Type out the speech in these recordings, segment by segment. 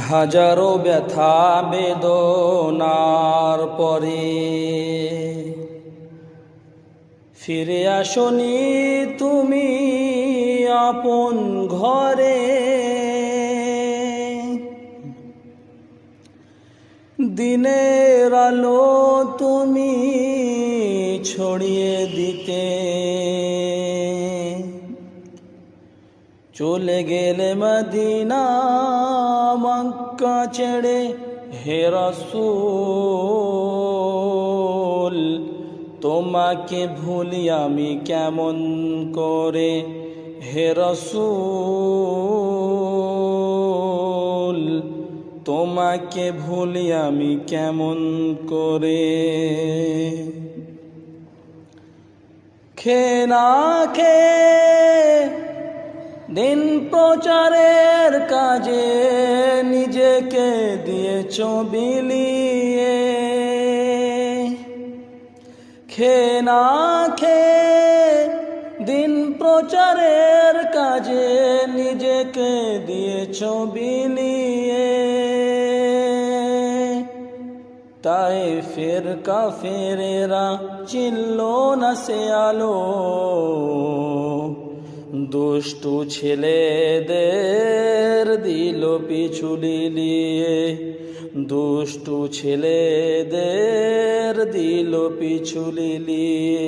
হাজারো ব্যথা বেদনার পরে ফিরে আসনি তুমি আপন ঘরে। দিনের আলো তুমি ছড়িয়ে দিতে চলে গেলে মদিনা মক্কা ছেড়ে। হে রাসূল তোমাকে ভুলি আমি কেমন করে। হে রাসূল তোমাকে ভুলি আমি কেমন করে। খেয়ে না খেয়ে দিন প্রচারের কাজে নিজেকে দিয়েছ বিলিয়ে। খেয়ে না খেয়ে দিন প্রচারের কাজে নিজেকে দিয়েছ বিলিয়ে। তাই ফের কাফেরেরা চিনল না সে আলো। দুষ্টু ছেলেদের দিল পিছু লিলিয়ে। দুষ্টু ছেলেদের দিল পিছু লিলিয়ে।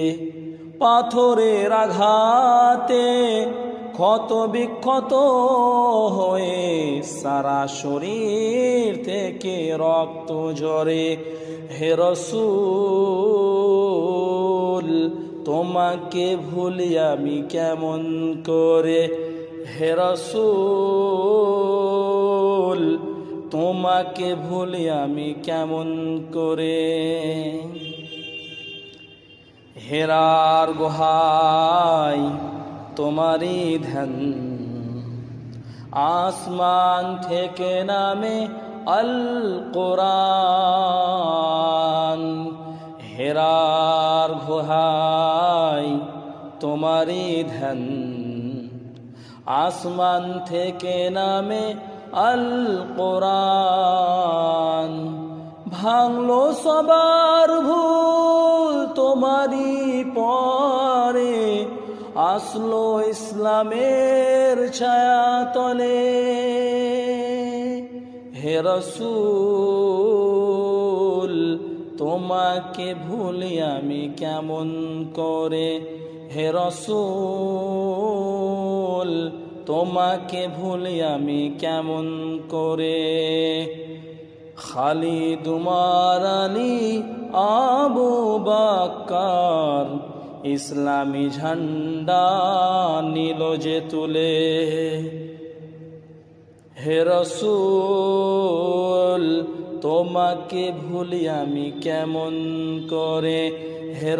পাথরের আঘাতে ক্ষত বিক্ষত হয়ে সারা শরীর থেকে রক্ত ঝরে। হে রাসূল তোমাকে ভুলি আমি কেমন করে। হে রাসূল তোমাকে ভুলি আমি কেমন করে। হেরার গুহায় তোমারই ধ্যান আসমান থেকে নামে আল কোরআন। হেরার গুহায় তোমারই ধ্যান আসমান থেকে নামে আল কোরআন। ভাঙলো সবার ভুল তোমারই পরে আসলো ইসলামের ছায়া তলে। হে রাসূল তোমাকে ভুলি আমি কেমন করে। হে রাসূল তোমাকে ভুলি আমি কেমন করে। খালিদ উমর আলী আবু বকর ইসলামী ঝান্ডা নিল যে তুলে। হে রাসূল তোমাকে ভুলি আমি কেমন করে। হে